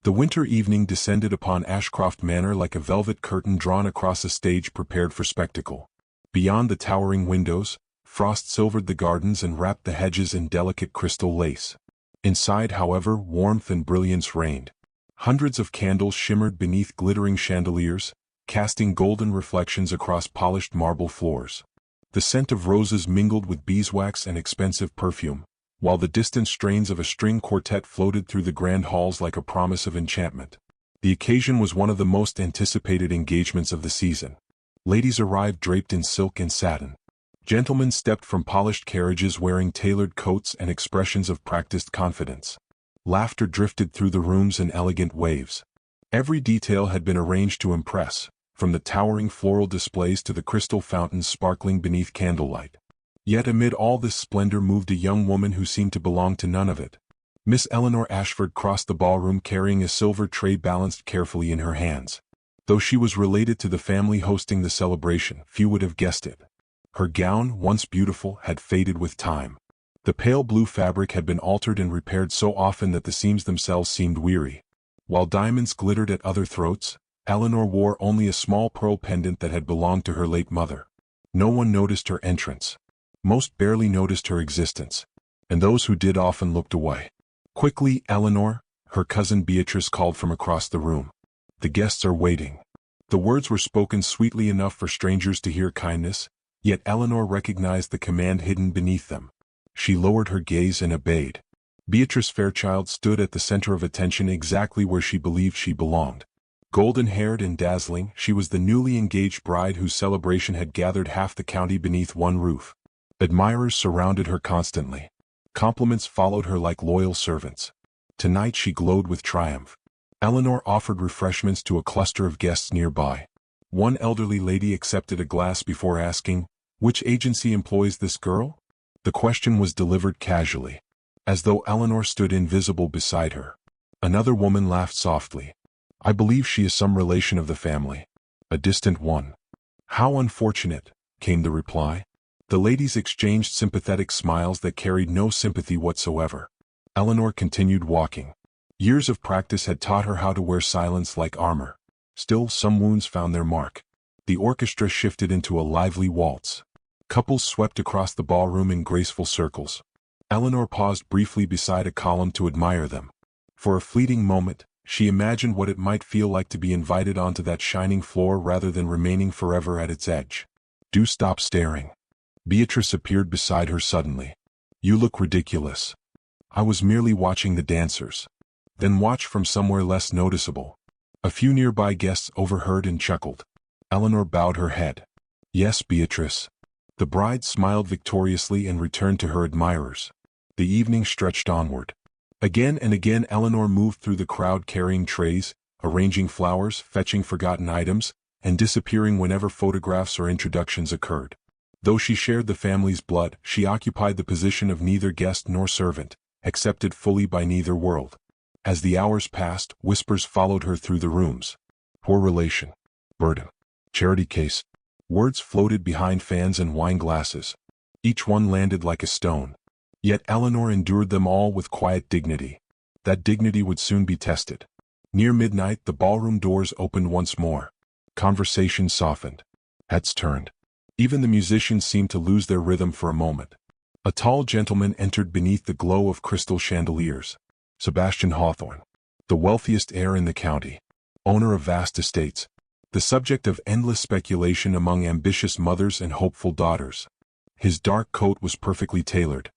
The winter evening descended upon Ashcroft Manor like a velvet curtain drawn across a stage prepared for spectacle. Beyond the towering windows, frost silvered the gardens and wrapped the hedges in delicate crystal lace. Inside, however, warmth and brilliance reigned. Hundreds of candles shimmered beneath glittering chandeliers, casting golden reflections across polished marble floors. The scent of roses mingled with beeswax and expensive perfume, while the distant strains of a string quartet floated through the grand halls like a promise of enchantment. The occasion was one of the most anticipated engagements of the season. Ladies arrived draped in silk and satin. Gentlemen stepped from polished carriages wearing tailored coats and expressions of practiced confidence. Laughter drifted through the rooms in elegant waves. Every detail had been arranged to impress, from the towering floral displays to the crystal fountains sparkling beneath candlelight. Yet amid all this splendor moved a young woman who seemed to belong to none of it. Miss Eleanor Ashford crossed the ballroom carrying a silver tray balanced carefully in her hands. Though she was related to the family hosting the celebration, few would have guessed it. Her gown, once beautiful, had faded with time. The pale blue fabric had been altered and repaired so often that the seams themselves seemed weary. While diamonds glittered at other throats, Eleanor wore only a small pearl pendant that had belonged to her late mother. No one noticed her entrance. Most barely noticed her existence, and those who did often looked away. "Quickly, Eleanor," her cousin Beatrice called from across the room. "The guests are waiting." The words were spoken sweetly enough for strangers to hear kindness, yet Eleanor recognized the command hidden beneath them. She lowered her gaze and obeyed. Beatrice Fairchild stood at the center of attention, exactly where she believed she belonged. Golden-haired and dazzling, she was the newly engaged bride whose celebration had gathered half the county beneath one roof. Admirers surrounded her constantly. Compliments followed her like loyal servants. Tonight she glowed with triumph. Eleanor offered refreshments to a cluster of guests nearby. One elderly lady accepted a glass before asking, "Which agency employs this girl?" The question was delivered casually, as though Eleanor stood invisible beside her. Another woman laughed softly. "I believe she is some relation of the family. A distant one." "How unfortunate," came the reply. The ladies exchanged sympathetic smiles that carried no sympathy whatsoever. Eleanor continued walking. Years of practice had taught her how to wear silence like armor. Still, some wounds found their mark. The orchestra shifted into a lively waltz. Couples swept across the ballroom in graceful circles. Eleanor paused briefly beside a column to admire them. For a fleeting moment, she imagined what it might feel like to be invited onto that shining floor rather than remaining forever at its edge. "Do stop staring." Beatrice appeared beside her suddenly. "You look ridiculous." "I was merely watching the dancers." "Then watch from somewhere less noticeable." A few nearby guests overheard and chuckled. Eleanor bowed her head. "Yes, Beatrice." The bride smiled victoriously and returned to her admirers. The evening stretched onward. Again and again Eleanor moved through the crowd carrying trays, arranging flowers, fetching forgotten items, and disappearing whenever photographs or introductions occurred. Though she shared the family's blood, she occupied the position of neither guest nor servant, accepted fully by neither world. As the hours passed, whispers followed her through the rooms. "Poor relation." "Burden." "Charity case." Words floated behind fans and wine glasses. Each one landed like a stone. Yet Eleanor endured them all with quiet dignity. That dignity would soon be tested. Near midnight, the ballroom doors opened once more. Conversation softened. Heads turned. Even the musicians seemed to lose their rhythm for a moment. A tall gentleman entered beneath the glow of crystal chandeliers. Sebastian Hawthorne, the wealthiest heir in the county, owner of vast estates, the subject of endless speculation among ambitious mothers and hopeful daughters. His dark coat was perfectly tailored.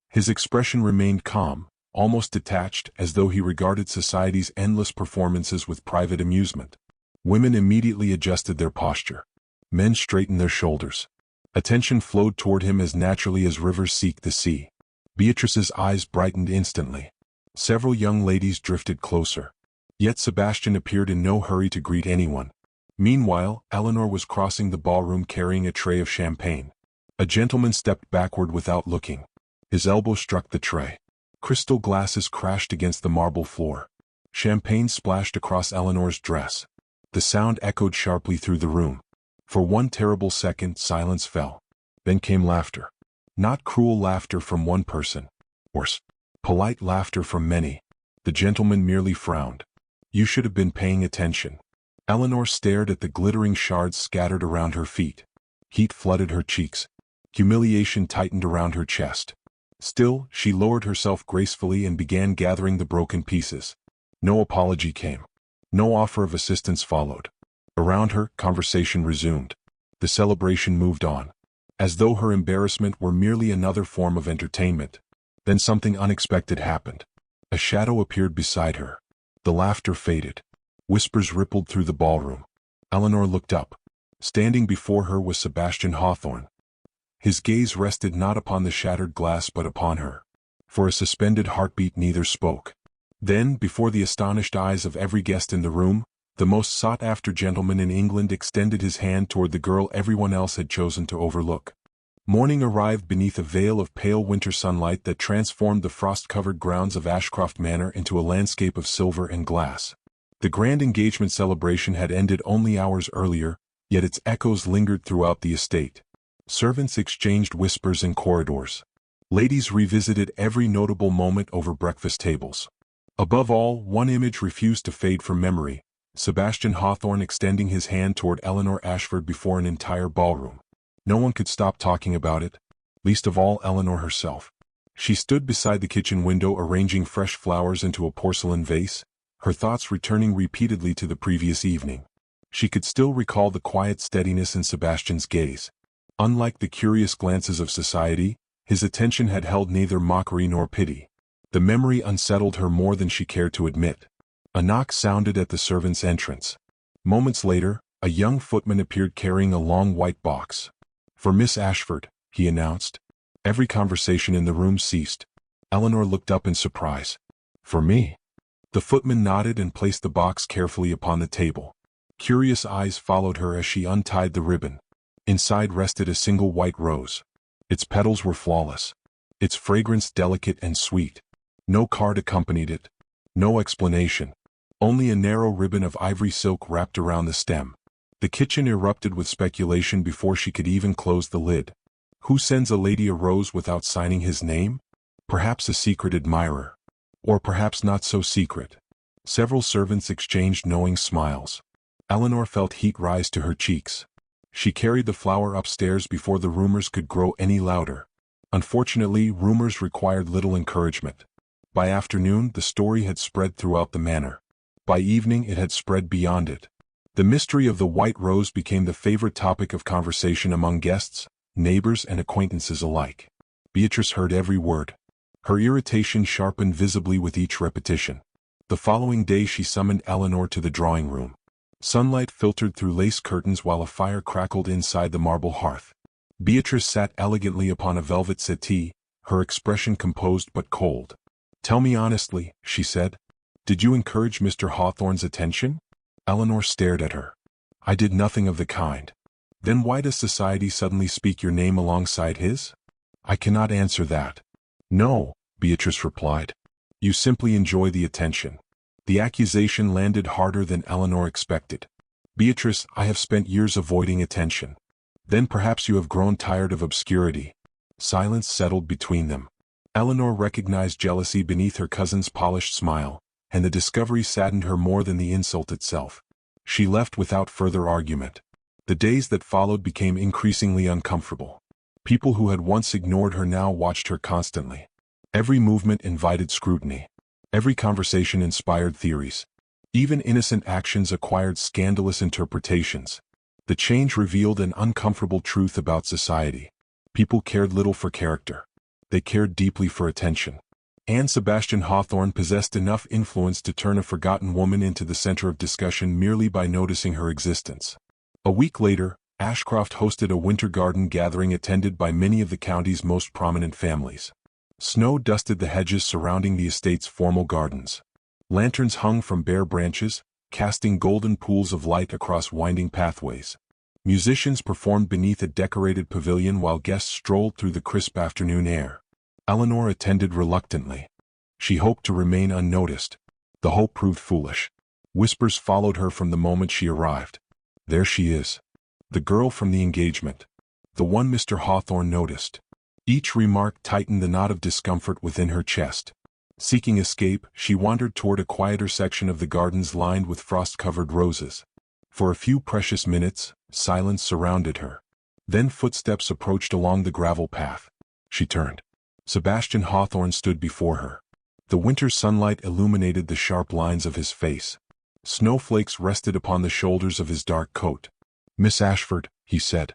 His expression remained calm, almost detached, as though he regarded society's endless performances with private amusement. Women immediately adjusted their posture. Men straightened their shoulders. Attention flowed toward him as naturally as rivers seek the sea. Beatrice's eyes brightened instantly. Several young ladies drifted closer. Yet Sebastian appeared in no hurry to greet anyone. Meanwhile, Eleanor was crossing the ballroom carrying a tray of champagne. A gentleman stepped backward without looking. His elbow struck the tray. Crystal glasses crashed against the marble floor. Champagne splashed across Eleanor's dress. The sound echoed sharply through the room. For one terrible second, silence fell. Then came laughter. Not cruel laughter from one person. Worse, polite laughter from many. The gentleman merely frowned. You should have been paying attention. Eleanor stared at the glittering shards scattered around her feet. Heat flooded her cheeks. Humiliation tightened around her chest. Still, she lowered herself gracefully and began gathering the broken pieces. No apology came. No offer of assistance followed. Around her, conversation resumed. The celebration moved on, as though her embarrassment were merely another form of entertainment. Then something unexpected happened. A shadow appeared beside her. The laughter faded. Whispers rippled through the ballroom. Eleanor looked up. Standing before her was Sebastian Hawthorne. His gaze rested not upon the shattered glass but upon her. For a suspended heartbeat neither spoke. Then, before the astonished eyes of every guest in the room, the most sought-after gentleman in England extended his hand toward the girl everyone else had chosen to overlook. Morning arrived beneath a veil of pale winter sunlight that transformed the frost-covered grounds of Ashcroft Manor into a landscape of silver and glass. The grand engagement celebration had ended only hours earlier, yet its echoes lingered throughout the estate. Servants exchanged whispers in corridors. Ladies revisited every notable moment over breakfast tables. Above all, one image refused to fade from memory: Sebastian Hawthorne extending his hand toward Eleanor Ashford before an entire ballroom. No one could stop talking about it, least of all Eleanor herself. She stood beside the kitchen window arranging fresh flowers into a porcelain vase, her thoughts returning repeatedly to the previous evening. She could still recall the quiet steadiness in Sebastian's gaze. Unlike the curious glances of society, his attention had held neither mockery nor pity. The memory unsettled her more than she cared to admit. A knock sounded at the servants' entrance. Moments later, a young footman appeared carrying a long white box. "For Miss Ashford," he announced. Every conversation in the room ceased. Eleanor looked up in surprise. "For me?" The footman nodded and placed the box carefully upon the table. Curious eyes followed her as she untied the ribbon. Inside rested a single white rose. Its petals were flawless. Its fragrance delicate and sweet. No card accompanied it. No explanation. Only a narrow ribbon of ivory silk wrapped around the stem. The kitchen erupted with speculation before she could even close the lid. Who sends a lady a rose without signing his name? Perhaps a secret admirer. Or perhaps not so secret. Several servants exchanged knowing smiles. Eleanor felt heat rise to her cheeks. She carried the flower upstairs before the rumors could grow any louder. Unfortunately, rumors required little encouragement. By afternoon, the story had spread throughout the manor. By evening, it had spread beyond it. The mystery of the white rose became the favorite topic of conversation among guests, neighbors, and acquaintances alike. Beatrice heard every word. Her irritation sharpened visibly with each repetition. The following day she summoned Eleanor to the drawing room. Sunlight filtered through lace curtains while a fire crackled inside the marble hearth. Beatrice sat elegantly upon a velvet settee, her expression composed but cold. "Tell me honestly," she said. "Did you encourage Mr. Hawthorne's attention?" Eleanor stared at her. "I did nothing of the kind." "Then why does society suddenly speak your name alongside his?" "I cannot answer that." "No," Beatrice replied. "You simply enjoy the attention." The accusation landed harder than Eleanor expected. "Beatrice, I have spent years avoiding attention." "Then perhaps you have grown tired of obscurity." Silence settled between them. Eleanor recognized jealousy beneath her cousin's polished smile, and the discovery saddened her more than the insult itself. She left without further argument. The days that followed became increasingly uncomfortable. People who had once ignored her now watched her constantly. Every movement invited scrutiny. Every conversation inspired theories. Even innocent actions acquired scandalous interpretations. The change revealed an uncomfortable truth about society. People cared little for character. They cared deeply for attention. And Sebastian Hawthorne possessed enough influence to turn a forgotten woman into the center of discussion merely by noticing her existence. A week later, Ashcroft hosted a winter garden gathering attended by many of the county's most prominent families. Snow dusted the hedges surrounding the estate's formal gardens. Lanterns hung from bare branches, casting golden pools of light across winding pathways. Musicians performed beneath a decorated pavilion while guests strolled through the crisp afternoon air. Eleanor attended reluctantly. She hoped to remain unnoticed. The hope proved foolish. Whispers followed her from the moment she arrived. "There she is. The girl from the engagement. The one Mr. Hawthorne noticed." Each remark tightened the knot of discomfort within her chest. Seeking escape, she wandered toward a quieter section of the gardens lined with frost-covered roses. For a few precious minutes, silence surrounded her. Then footsteps approached along the gravel path. She turned. Sebastian Hawthorne stood before her. The winter sunlight illuminated the sharp lines of his face. Snowflakes rested upon the shoulders of his dark coat. "Miss Ashford," he said.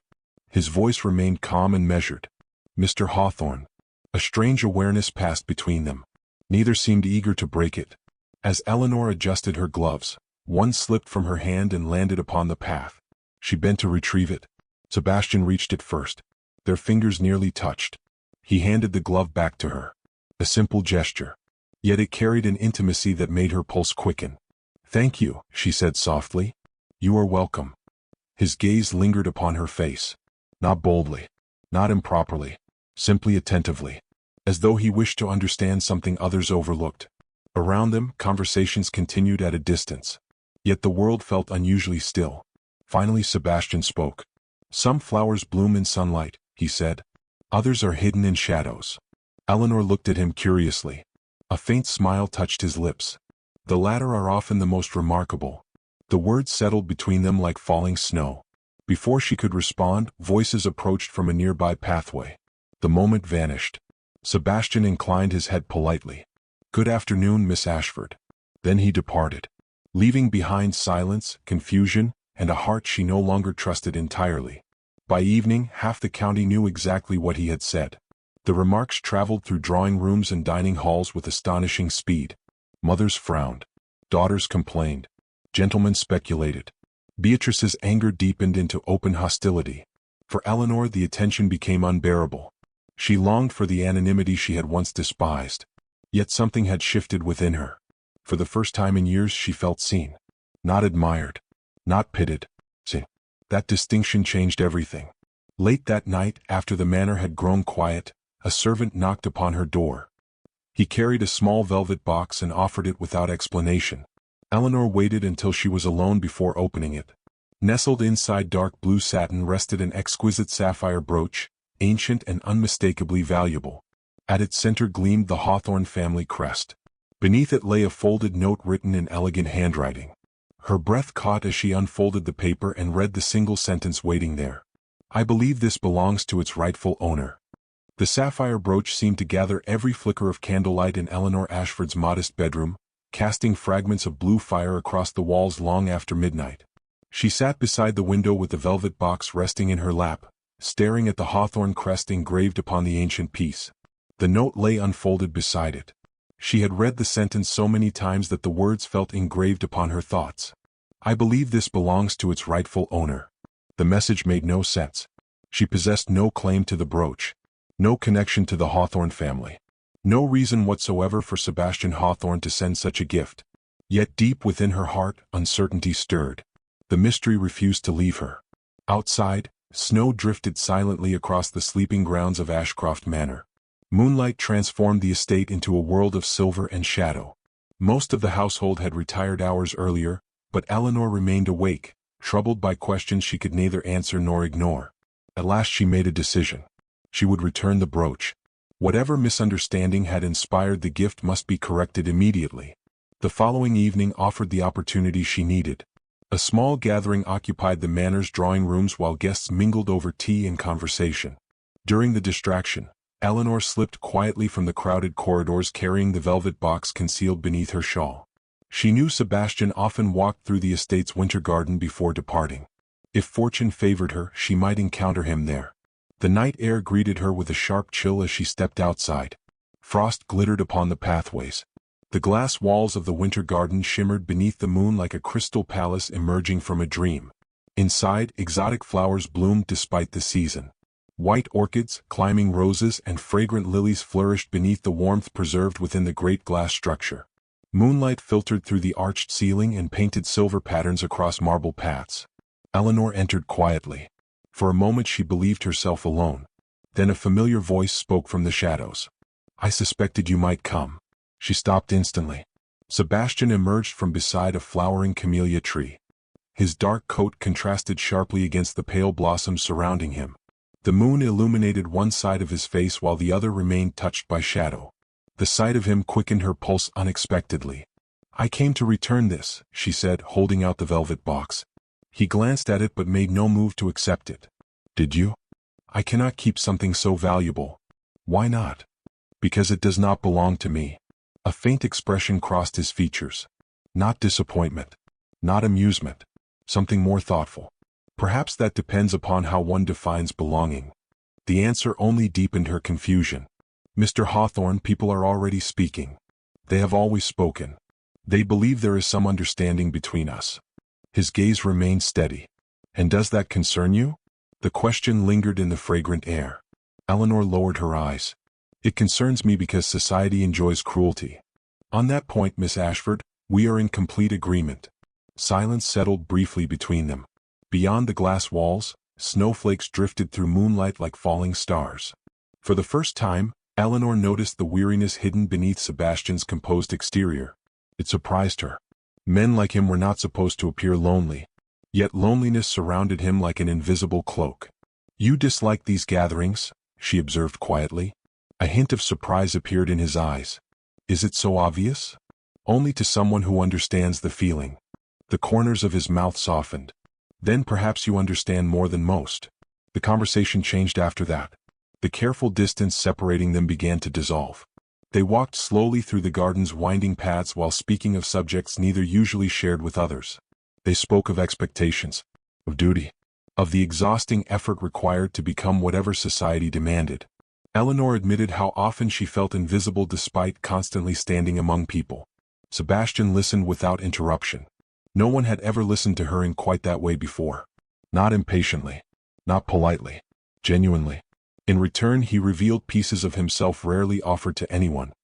His voice remained calm and measured. "Mr. Hawthorne." A strange awareness passed between them. Neither seemed eager to break it. As Eleanor adjusted her gloves, one slipped from her hand and landed upon the path. She bent to retrieve it. Sebastian reached it first. Their fingers nearly touched. He handed the glove back to her. A simple gesture. Yet it carried an intimacy that made her pulse quicken. "Thank you," she said softly. "You are welcome." His gaze lingered upon her face. Not boldly. Not improperly. Simply attentively. As though he wished to understand something others overlooked. Around them, conversations continued at a distance. Yet the world felt unusually still. Finally Sebastian spoke. "Some flowers bloom in sunlight," he said. "Others are hidden in shadows." Eleanor looked at him curiously. A faint smile touched his lips. "The latter are often the most remarkable." The words settled between them like falling snow. Before she could respond, voices approached from a nearby pathway. The moment vanished. Sebastian inclined his head politely. "Good afternoon, Miss Ashford." Then he departed, leaving behind silence, confusion, and a heart she no longer trusted entirely. By evening, half the county knew exactly what he had said. The remarks traveled through drawing rooms and dining halls with astonishing speed. Mothers frowned. Daughters complained. Gentlemen speculated. Beatrice's anger deepened into open hostility. For Eleanor the attention became unbearable. She longed for the anonymity she had once despised. Yet something had shifted within her. For the first time in years she felt seen. Not admired. Not pitied. See, that distinction changed everything. Late that night, after the manor had grown quiet, a servant knocked upon her door. He carried a small velvet box and offered it without explanation. Eleanor waited until she was alone before opening it. Nestled inside dark blue satin rested an exquisite sapphire brooch, ancient and unmistakably valuable. At its center gleamed the Hawthorne family crest. Beneath it lay a folded note written in elegant handwriting. Her breath caught as she unfolded the paper and read the single sentence waiting there. "I believe this belongs to its rightful owner." The sapphire brooch seemed to gather every flicker of candlelight in Eleanor Ashford's modest bedroom, casting fragments of blue fire across the walls long after midnight. She sat beside the window with the velvet box resting in her lap, staring at the Hawthorne crest engraved upon the ancient piece. The note lay unfolded beside it. She had read the sentence so many times that the words felt engraved upon her thoughts. "I believe this belongs to its rightful owner." The message made no sense. She possessed no claim to the brooch. No connection to the Hawthorne family. No reason whatsoever for Sebastian Hawthorne to send such a gift. Yet deep within her heart, uncertainty stirred. The mystery refused to leave her. Outside, snow drifted silently across the sleeping grounds of Ashcroft Manor. Moonlight transformed the estate into a world of silver and shadow. Most of the household had retired hours earlier, but Eleanor remained awake, troubled by questions she could neither answer nor ignore. At last she made a decision. She would return the brooch. Whatever misunderstanding had inspired the gift must be corrected immediately. The following evening offered the opportunity she needed. A small gathering occupied the manor's drawing rooms while guests mingled over tea and conversation. During the distraction, Eleanor slipped quietly from the crowded corridors carrying the velvet box concealed beneath her shawl. She knew Sebastian often walked through the estate's winter garden before departing. If fortune favored her, she might encounter him there. The night air greeted her with a sharp chill as she stepped outside. Frost glittered upon the pathways. The glass walls of the winter garden shimmered beneath the moon like a crystal palace emerging from a dream. Inside, exotic flowers bloomed despite the season. White orchids, climbing roses, and fragrant lilies flourished beneath the warmth preserved within the great glass structure. Moonlight filtered through the arched ceiling and painted silver patterns across marble paths. Eleanor entered quietly. For a moment she believed herself alone. Then a familiar voice spoke from the shadows. "I suspected you might come." She stopped instantly. Sebastian emerged from beside a flowering camellia tree. His dark coat contrasted sharply against the pale blossoms surrounding him. The moon illuminated one side of his face while the other remained touched by shadow. The sight of him quickened her pulse unexpectedly. "I came to return this," she said, holding out the velvet box. He glanced at it but made no move to accept it. "Did you? I cannot keep something so valuable." "Why not?" "Because it does not belong to me." A faint expression crossed his features. Not disappointment. Not amusement. Something more thoughtful. "Perhaps that depends upon how one defines belonging." The answer only deepened her confusion. "Mr. Hawthorne, people are already speaking. They have always spoken. They believe there is some understanding between us." His gaze remained steady. "And does that concern you?" The question lingered in the fragrant air. Eleanor lowered her eyes. "It concerns me because society enjoys cruelty." "On that point, Miss Ashford, we are in complete agreement." Silence settled briefly between them. Beyond the glass walls, snowflakes drifted through moonlight like falling stars. For the first time, Eleanor noticed the weariness hidden beneath Sebastian's composed exterior. It surprised her. Men like him were not supposed to appear lonely. Yet loneliness surrounded him like an invisible cloak. "You dislike these gatherings?" she observed quietly. A hint of surprise appeared in his eyes. "Is it so obvious?" "Only to someone who understands the feeling." The corners of his mouth softened. "Then perhaps you understand more than most." The conversation changed after that. The careful distance separating them began to dissolve. They walked slowly through the garden's winding paths while speaking of subjects neither usually shared with others. They spoke of expectations, of duty, of the exhausting effort required to become whatever society demanded. Eleanor admitted how often she felt invisible despite constantly standing among people. Sebastian listened without interruption. No one had ever listened to her in quite that way before. Not impatiently. Not politely. Genuinely. In return, he revealed pieces of himself rarely offered to anyone.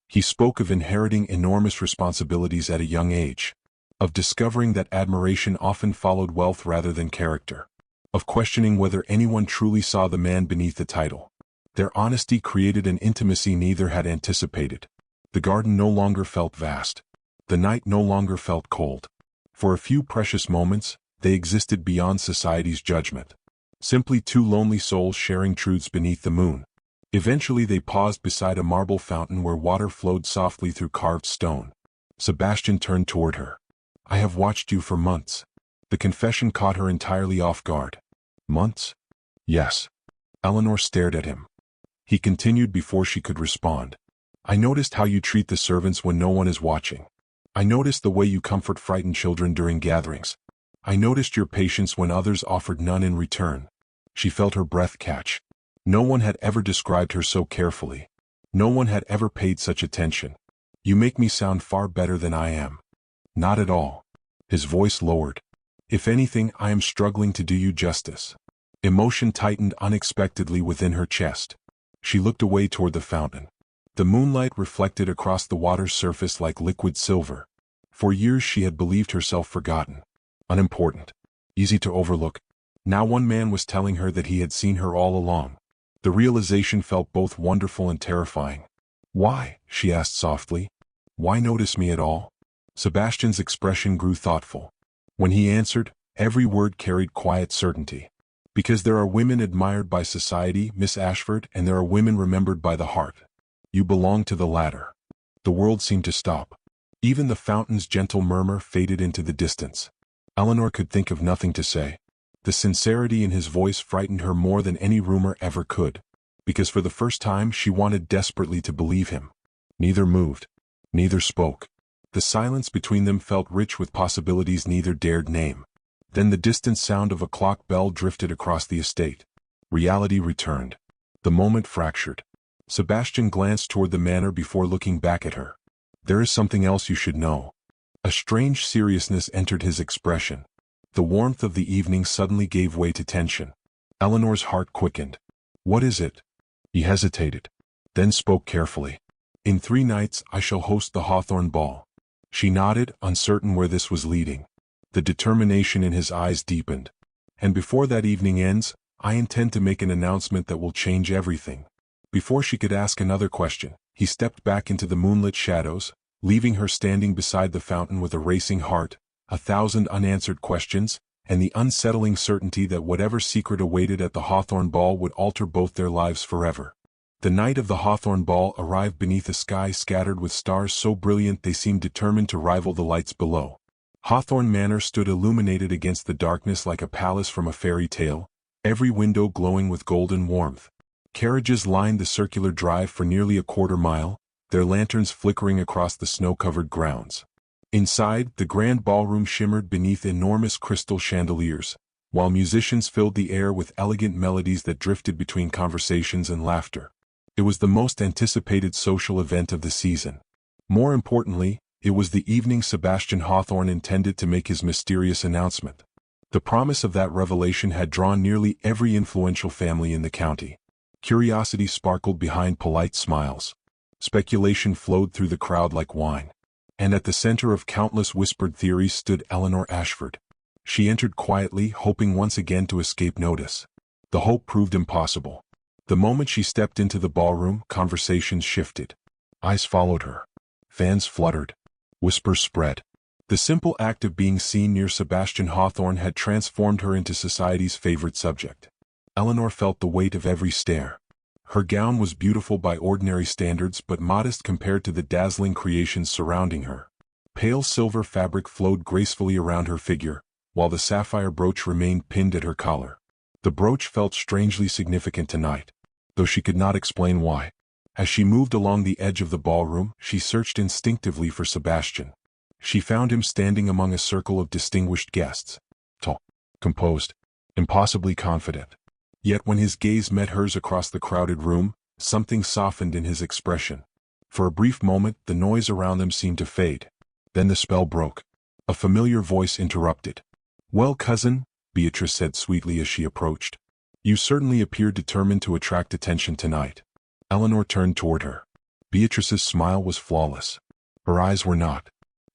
He spoke of inheriting enormous responsibilities at a young age. Of discovering that admiration often followed wealth rather than character. Of questioning whether anyone truly saw the man beneath the title. Their honesty created an intimacy neither had anticipated. The garden no longer felt vast. The night no longer felt cold. For a few precious moments, they existed beyond society's judgment. Simply two lonely souls sharing truths beneath the moon. Eventually they paused beside a marble fountain where water flowed softly through carved stone. Sebastian turned toward her. "I have watched you for months." The confession caught her entirely off guard. "Months?" "Yes." Eleanor stared at him. He continued before she could respond. "I noticed how you treat the servants when no one is watching. I noticed the way you comfort frightened children during gatherings. I noticed your patience when others offered none in return." She felt her breath catch. No one had ever described her so carefully. No one had ever paid such attention. "You make me sound far better than I am." "Not at all." His voice lowered. "If anything, I am struggling to do you justice." Emotion tightened unexpectedly within her chest. She looked away toward the fountain. The moonlight reflected across the water's surface like liquid silver. For years she had believed herself forgotten. Unimportant. Easy to overlook. Now one man was telling her that he had seen her all along. The realization felt both wonderful and terrifying. "Why?" she asked softly. "Why notice me at all?" Sebastian's expression grew thoughtful. When he answered, every word carried quiet certainty. "Because there are women admired by society, Miss Ashford, and there are women remembered by the heart. You belong to the latter." The world seemed to stop. Even the fountain's gentle murmur faded into the distance. Eleanor could think of nothing to say. The sincerity in his voice frightened her more than any rumor ever could. Because for the first time she wanted desperately to believe him. Neither moved. Neither spoke. The silence between them felt rich with possibilities neither dared name. Then the distant sound of a clock bell drifted across the estate. Reality returned. The moment fractured. Sebastian glanced toward the manor before looking back at her. "There is something else you should know." A strange seriousness entered his expression. The warmth of the evening suddenly gave way to tension. Eleanor's heart quickened. "What is it?" He hesitated, then spoke carefully. "In 3 nights I shall host the Hawthorne ball." She nodded, uncertain where this was leading. The determination in his eyes deepened. "And before that evening ends, I intend to make an announcement that will change everything." Before she could ask another question, he stepped back into the moonlit shadows, leaving her standing beside the fountain with a racing heart, 1,000 unanswered questions, and the unsettling certainty that whatever secret awaited at the Hawthorne ball would alter both their lives forever. The night of the Hawthorne ball arrived beneath a sky scattered with stars so brilliant they seemed determined to rival the lights below. Hawthorne Manor stood illuminated against the darkness like a palace from a fairy tale, every window glowing with golden warmth. Carriages lined the circular drive for nearly a quarter-mile, their lanterns flickering across the snow-covered grounds. Inside, the grand ballroom shimmered beneath enormous crystal chandeliers, while musicians filled the air with elegant melodies that drifted between conversations and laughter. It was the most anticipated social event of the season. More importantly, it was the evening Sebastian Hawthorne intended to make his mysterious announcement. The promise of that revelation had drawn nearly every influential family in the county. Curiosity sparkled behind polite smiles. Speculation flowed through the crowd like wine. And at the center of countless whispered theories stood Eleanor Ashford. She entered quietly, hoping once again to escape notice. The hope proved impossible. The moment she stepped into the ballroom, conversations shifted. Eyes followed her. Fans fluttered. Whispers spread. The simple act of being seen near Sebastian Hawthorne had transformed her into society's favorite subject. Eleanor felt the weight of every stare. Her gown was beautiful by ordinary standards but modest compared to the dazzling creations surrounding her. Pale silver fabric flowed gracefully around her figure, while the sapphire brooch remained pinned at her collar. The brooch felt strangely significant tonight, though she could not explain why. As she moved along the edge of the ballroom, she searched instinctively for Sebastian. She found him standing among a circle of distinguished guests. Tall, composed, impossibly confident. Yet when his gaze met hers across the crowded room, something softened in his expression. For a brief moment, the noise around them seemed to fade. Then the spell broke. A familiar voice interrupted. "Well, cousin," Beatrice said sweetly as she approached. "You certainly appear determined to attract attention tonight." Eleanor turned toward her. Beatrice's smile was flawless. Her eyes were not.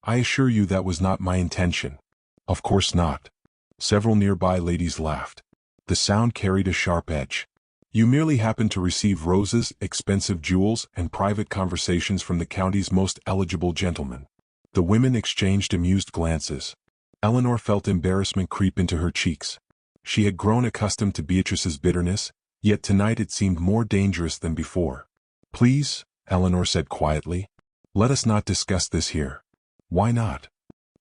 "I assure you that was not my intention." "Of course not." Several nearby ladies laughed. The sound carried a sharp edge. "You merely happened to receive roses, expensive jewels, and private conversations from the county's most eligible gentlemen." The women exchanged amused glances. Eleanor felt embarrassment creep into her cheeks. She had grown accustomed to Beatrice's bitterness, yet tonight it seemed more dangerous than before. "Please," Eleanor said quietly, "let us not discuss this here." "Why not?"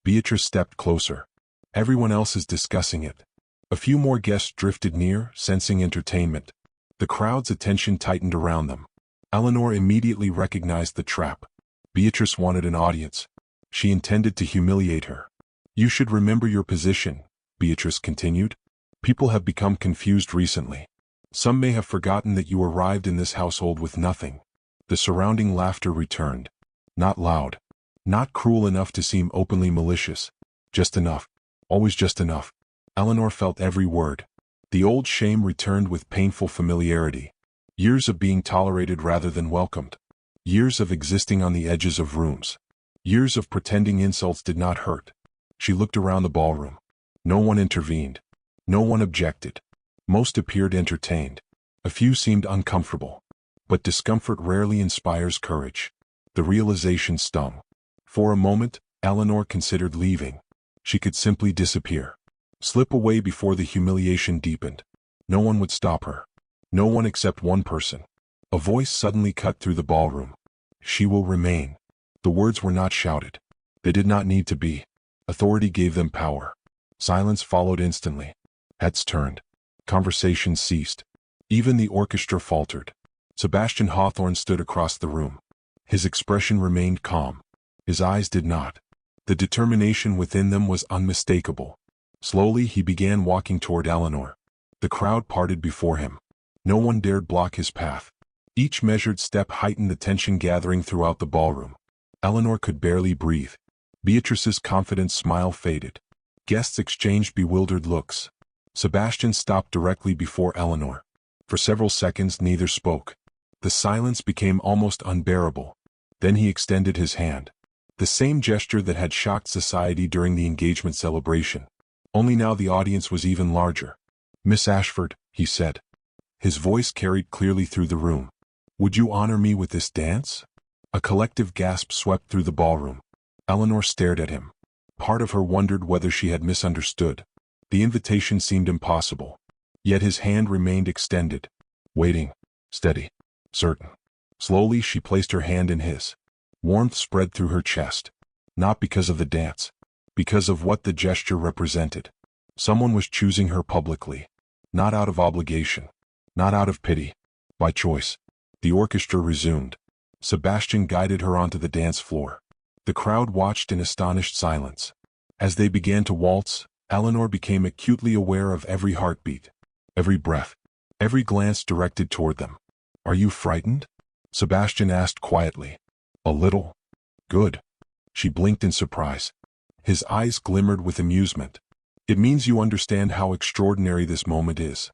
Beatrice stepped closer. "Everyone else is discussing it." A few more guests drifted near, sensing entertainment. The crowd's attention tightened around them. Eleanor immediately recognized the trap. Beatrice wanted an audience. She intended to humiliate her. "You should remember your position," Beatrice continued. "People have become confused recently. Some may have forgotten that you arrived in this household with nothing." The surrounding laughter returned. Not loud. Not cruel enough to seem openly malicious. Just enough. Always just enough. Eleanor felt every word. The old shame returned with painful familiarity. Years of being tolerated rather than welcomed. Years of existing on the edges of rooms. Years of pretending insults did not hurt. She looked around the ballroom. No one intervened. No one objected. Most appeared entertained. A few seemed uncomfortable. But discomfort rarely inspires courage. The realization stung. For a moment, Eleanor considered leaving. She could simply disappear. Slip away before the humiliation deepened. No one would stop her. No one except one person. A voice suddenly cut through the ballroom. "She will remain." The words were not shouted. They did not need to be. Authority gave them power. Silence followed instantly. Heads turned. Conversation ceased. Even the orchestra faltered. Sebastian Hawthorne stood across the room. His expression remained calm. His eyes did not. The determination within them was unmistakable. Slowly he began walking toward Eleanor. The crowd parted before him. No one dared block his path. Each measured step heightened the tension gathering throughout the ballroom. Eleanor could barely breathe. Beatrice's confident smile faded. Guests exchanged bewildered looks. Sebastian stopped directly before Eleanor. For several seconds neither spoke. The silence became almost unbearable. Then he extended his hand. The same gesture that had shocked society during the engagement celebration. Only now the audience was even larger. "Miss Ashford," he said. His voice carried clearly through the room. "Would you honor me with this dance?" A collective gasp swept through the ballroom. Eleanor stared at him. Part of her wondered whether she had misunderstood. The invitation seemed impossible. Yet his hand remained extended. Waiting. Steady. Certain. Slowly she placed her hand in his. Warmth spread through her chest. Not because of the dance. Because of what the gesture represented. Someone was choosing her publicly. Not out of obligation. Not out of pity. By choice. The orchestra resumed. Sebastian guided her onto the dance floor. The crowd watched in astonished silence. As they began to waltz, Eleanor became acutely aware of every heartbeat, every breath, every glance directed toward them. "Are you frightened?" Sebastian asked quietly. "A little." "Good." She blinked in surprise. His eyes glimmered with amusement. "It means you understand how extraordinary this moment is."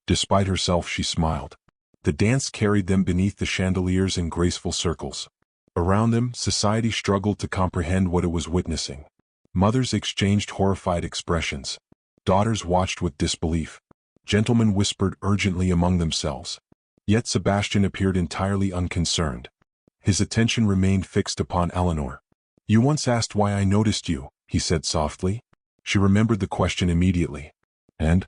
Despite herself, she smiled. The dance carried them beneath the chandeliers in graceful circles. Around them, society struggled to comprehend what it was witnessing. Mothers exchanged horrified expressions. Daughters watched with disbelief. Gentlemen whispered urgently among themselves. Yet Sebastian appeared entirely unconcerned. His attention remained fixed upon Eleanor. "You once asked why I noticed you," he said softly. She remembered the question immediately. And?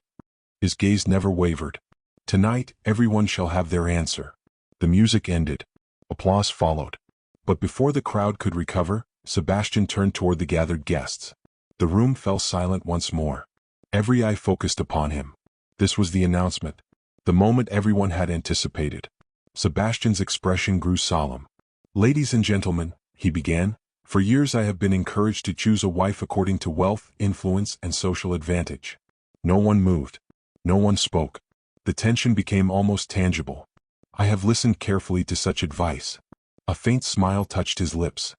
His gaze never wavered. "Tonight, everyone shall have their answer." The music ended. Applause followed. But before the crowd could recover, Sebastian turned toward the gathered guests. The room fell silent once more. Every eye focused upon him. This was the announcement. The moment everyone had anticipated. Sebastian's expression grew solemn. "Ladies and gentlemen," he began, "for years I have been encouraged to choose a wife according to wealth, influence, and social advantage." No one moved. No one spoke. The tension became almost tangible. "I have listened carefully to such advice." A faint smile touched his lips.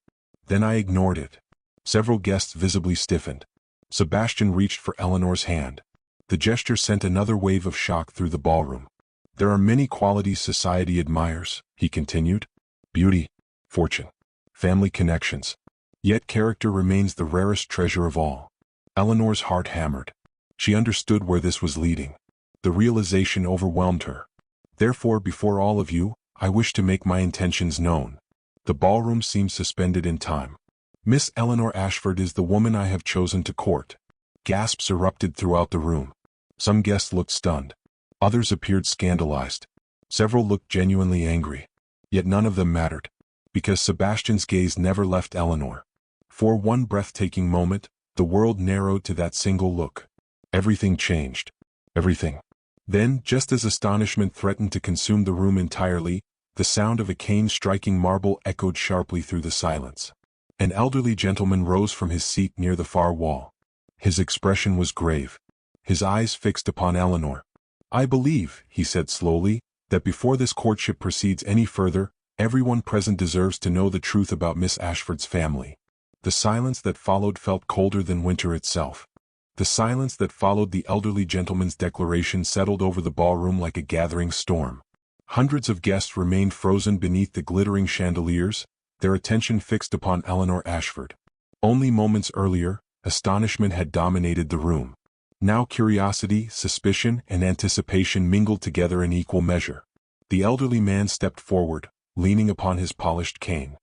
"Then I ignored it." Several guests visibly stiffened. Sebastian reached for Eleanor's hand. The gesture sent another wave of shock through the ballroom. "There are many qualities society admires," he continued. "Beauty, fortune, family connections. Yet character remains the rarest treasure of all." Eleanor's heart hammered. She understood where this was leading. The realization overwhelmed her. "Therefore, before all of you, I wish to make my intentions known." The ballroom seemed suspended in time. "Miss Eleanor Ashford is the woman I have chosen to court." Gasps erupted throughout the room. Some guests looked stunned. Others appeared scandalized. Several looked genuinely angry. Yet none of them mattered. Because Sebastian's gaze never left Eleanor. For one breathtaking moment, the world narrowed to that single look. Everything changed. Everything. Then, just as astonishment threatened to consume the room entirely, the sound of a cane striking marble echoed sharply through the silence. An elderly gentleman rose from his seat near the far wall. His expression was grave. His eyes fixed upon Eleanor. "I believe," he said slowly, "that before this courtship proceeds any further, everyone present deserves to know the truth about Miss Ashford's family." The silence that followed felt colder than winter itself. The silence that followed the elderly gentleman's declaration settled over the ballroom like a gathering storm. Hundreds of guests remained frozen beneath the glittering chandeliers, their attention fixed upon Eleanor Ashford. Only moments earlier, astonishment had dominated the room. Now curiosity, suspicion, and anticipation mingled together in equal measure. The elderly man stepped forward, leaning upon his polished cane.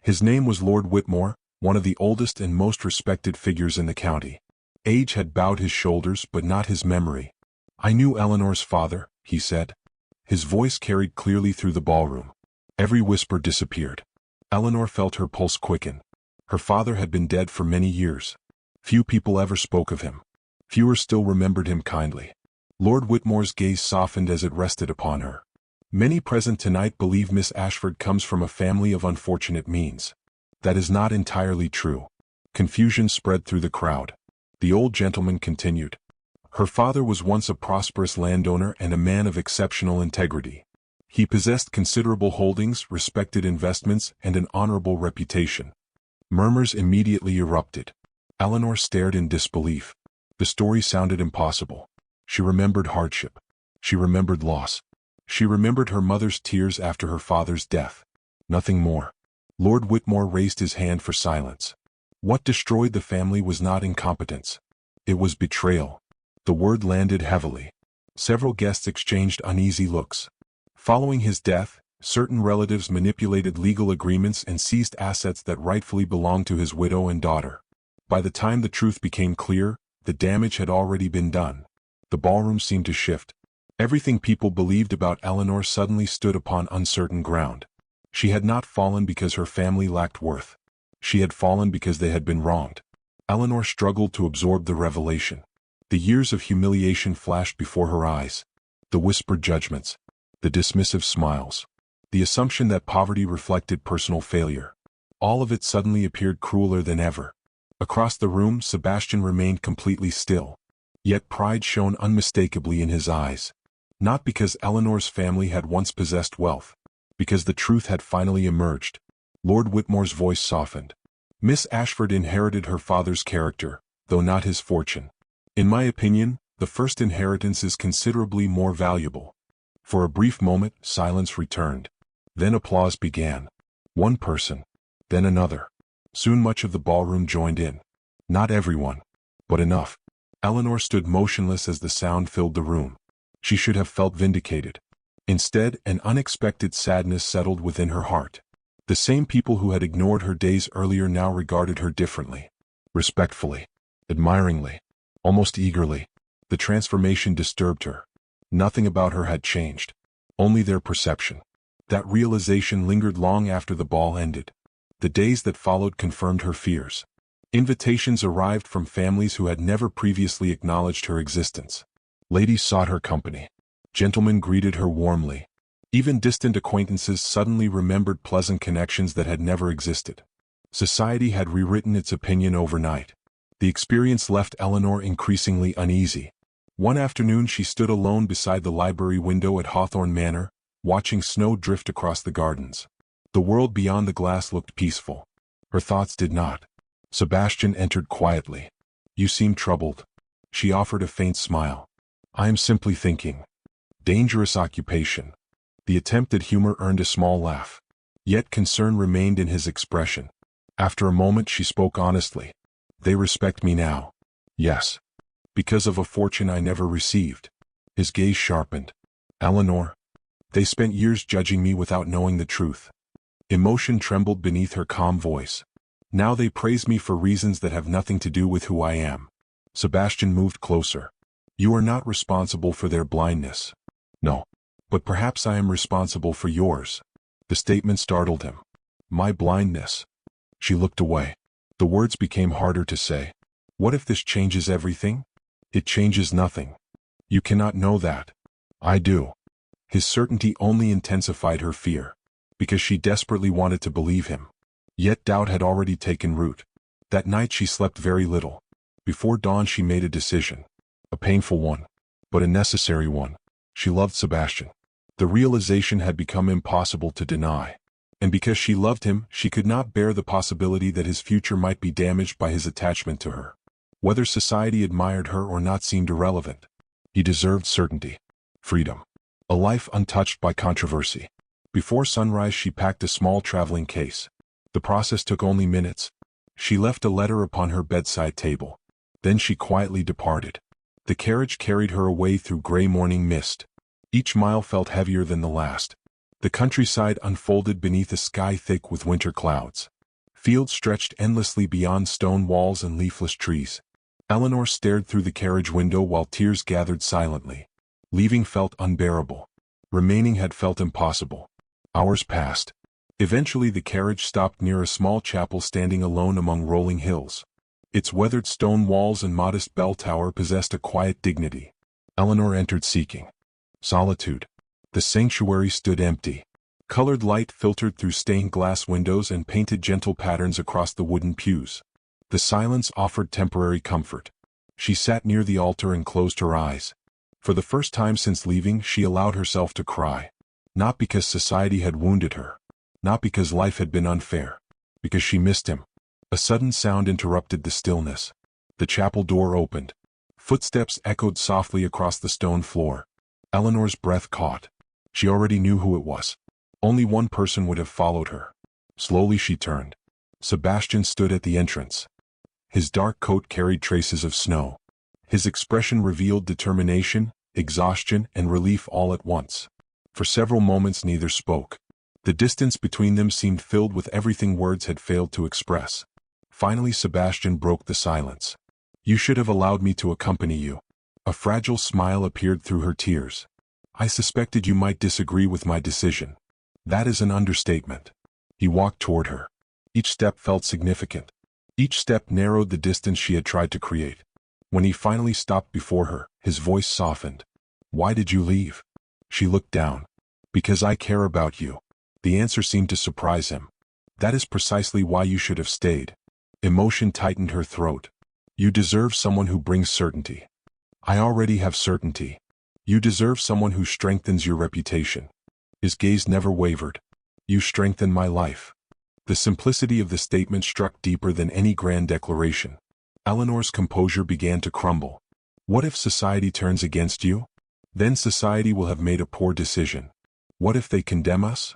His name was Lord Whitmore, one of the oldest and most respected figures in the county. Age had bowed his shoulders but not his memory. "I knew Eleanor's father," he said. His voice carried clearly through the ballroom. Every whisper disappeared. Eleanor felt her pulse quicken. Her father had been dead for many years. Few people ever spoke of him. Fewer still remembered him kindly. Lord Whitmore's gaze softened as it rested upon her. "Many present tonight believe Miss Ashford comes from a family of unfortunate means. That is not entirely true." Confusion spread through the crowd. The old gentleman continued. "Her father was once a prosperous landowner and a man of exceptional integrity. He possessed considerable holdings, respected investments, and an honorable reputation." Murmurs immediately erupted. Eleanor stared in disbelief. The story sounded impossible. She remembered hardship. She remembered loss. She remembered her mother's tears after her father's death. Nothing more. Lord Whitmore raised his hand for silence. What destroyed the family was not incompetence. It was betrayal. The word landed heavily. Several guests exchanged uneasy looks. Following his death, certain relatives manipulated legal agreements and seized assets that rightfully belonged to his widow and daughter. By the time the truth became clear, the damage had already been done. The ballroom seemed to shift. Everything people believed about Eleanor suddenly stood upon uncertain ground. She had not fallen because her family lacked worth. She had fallen because they had been wronged. Eleanor struggled to absorb the revelation. The years of humiliation flashed before her eyes. The whispered judgments. The dismissive smiles. The assumption that poverty reflected personal failure. All of it suddenly appeared crueler than ever. Across the room, Sebastian remained completely still. Yet pride shone unmistakably in his eyes. Not because Eleanor's family had once possessed wealth. Because the truth had finally emerged. Lord Whitmore's voice softened. Miss Ashford inherited her father's character, though not his fortune. In my opinion, the first inheritance is considerably more valuable. For a brief moment, silence returned. Then applause began. One person. Then another. Soon much of the ballroom joined in. Not everyone. But enough. Eleanor stood motionless as the sound filled the room. She should have felt vindicated. Instead, an unexpected sadness settled within her heart. The same people who had ignored her days earlier now regarded her differently. Respectfully. Admiringly. Almost eagerly. The transformation disturbed her. Nothing about her had changed. Only their perception. That realization lingered long after the ball ended. The days that followed confirmed her fears. Invitations arrived from families who had never previously acknowledged her existence. Ladies sought her company. Gentlemen greeted her warmly. Even distant acquaintances suddenly remembered pleasant connections that had never existed. Society had rewritten its opinion overnight. The experience left Eleanor increasingly uneasy. One afternoon she stood alone beside the library window at Hawthorne Manor, watching snow drift across the gardens. The world beyond the glass looked peaceful. Her thoughts did not. Sebastian entered quietly. "You seem troubled." She offered a faint smile. "I am simply thinking." Dangerous occupation. The attempt at humor earned a small laugh. Yet concern remained in his expression. After a moment she spoke honestly. "They respect me now." "Yes. Because of a fortune I never received." His gaze sharpened. "Eleanor." "They spent years judging me without knowing the truth." Emotion trembled beneath her calm voice. "Now they praise me for reasons that have nothing to do with who I am." Sebastian moved closer. "You are not responsible for their blindness." "No. But perhaps I am responsible for yours." The statement startled him. "My blindness." She looked away. The words became harder to say. "What if this changes everything?" "It changes nothing." "You cannot know that." "I do." His certainty only intensified her fear. Because she desperately wanted to believe him. Yet doubt had already taken root. That night she slept very little. Before dawn she made a decision. A painful one. But a necessary one. She loved Sebastian. The realization had become impossible to deny. And because she loved him, she could not bear the possibility that his future might be damaged by his attachment to her. Whether society admired her or not seemed irrelevant. He deserved certainty. Freedom. A life untouched by controversy. Before sunrise she packed a small traveling case. The process took only minutes. She left a letter upon her bedside table. Then she quietly departed. The carriage carried her away through gray morning mist. Each mile felt heavier than the last. The countryside unfolded beneath a sky thick with winter clouds. Fields stretched endlessly beyond stone walls and leafless trees. Eleanor stared through the carriage window while tears gathered silently. Leaving felt unbearable. Remaining had felt impossible. Hours passed. Eventually the carriage stopped near a small chapel standing alone among rolling hills. Its weathered stone walls and modest bell tower possessed a quiet dignity. Eleanor entered seeking solitude. The sanctuary stood empty. Colored light filtered through stained glass windows and painted gentle patterns across the wooden pews. The silence offered temporary comfort. She sat near the altar and closed her eyes. For the first time since leaving, she allowed herself to cry. Not because society had wounded her. Not because life had been unfair. Because she missed him. A sudden sound interrupted the stillness. The chapel door opened. Footsteps echoed softly across the stone floor. Eleanor's breath caught. She already knew who it was. Only one person would have followed her. Slowly she turned. Sebastian stood at the entrance. His dark coat carried traces of snow. His expression revealed determination, exhaustion, and relief all at once. For several moments neither spoke. The distance between them seemed filled with everything words had failed to express. Finally Sebastian broke the silence. "You should have allowed me to accompany you." A fragile smile appeared through her tears. I suspected you might disagree with my decision. That is an understatement. He walked toward her. Each step felt significant. Each step narrowed the distance she had tried to create. When he finally stopped before her, his voice softened. Why did you leave? She looked down. Because I care about you. The answer seemed to surprise him. That is precisely why you should have stayed. Emotion tightened her throat. You deserve someone who brings certainty. I already have certainty. You deserve someone who strengthens your reputation. His gaze never wavered. You strengthen my life. The simplicity of the statement struck deeper than any grand declaration. Eleanor's composure began to crumble. What if society turns against you? Then society will have made a poor decision. What if they condemn us?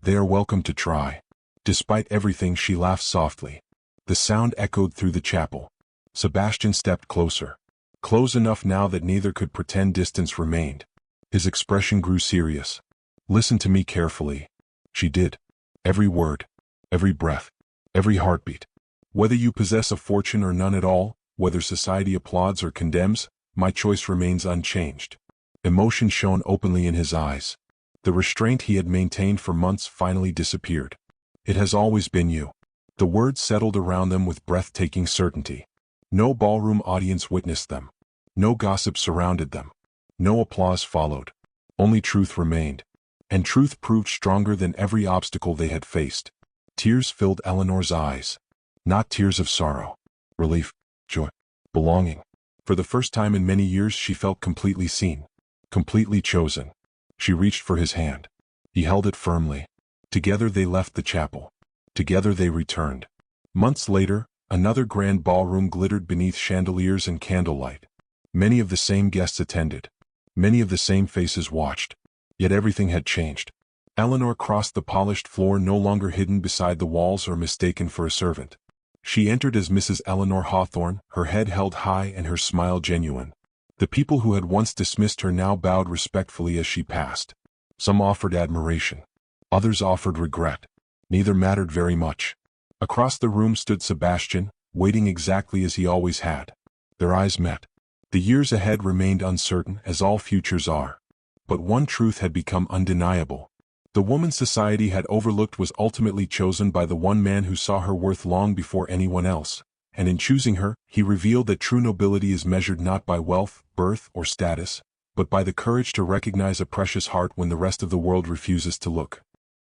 They are welcome to try. Despite everything, she laughed softly. The sound echoed through the chapel. Sebastian stepped closer. Close enough now that neither could pretend distance remained. His expression grew serious. Listen to me carefully. She did. Every word. Every breath. Every heartbeat. Whether you possess a fortune or none at all, whether society applauds or condemns, my choice remains unchanged. Emotion shone openly in his eyes. The restraint he had maintained for months finally disappeared. It has always been you. The words settled around them with breathtaking certainty. No ballroom audience witnessed them. No gossip surrounded them. No applause followed. Only truth remained. And truth proved stronger than every obstacle they had faced. Tears filled Eleanor's eyes. Not tears of sorrow. Relief, joy, belonging. For the first time in many years she felt completely seen. Completely chosen. She reached for his hand. He held it firmly. Together they left the chapel. Together they returned. Months later, another grand ballroom glittered beneath chandeliers and candlelight. Many of the same guests attended. Many of the same faces watched. Yet everything had changed. Eleanor crossed the polished floor, no longer hidden beside the walls or mistaken for a servant. She entered as Mrs. Eleanor Hawthorne, her head held high and her smile genuine. The people who had once dismissed her now bowed respectfully as she passed. Some offered admiration. Others offered regret. Neither mattered very much. Across the room stood Sebastian, waiting exactly as he always had. Their eyes met. The years ahead remained uncertain, as all futures are. But one truth had become undeniable. The woman society had overlooked was ultimately chosen by the one man who saw her worth long before anyone else, and in choosing her, he revealed that true nobility is measured not by wealth, birth, or status, but by the courage to recognize a precious heart when the rest of the world refuses to look.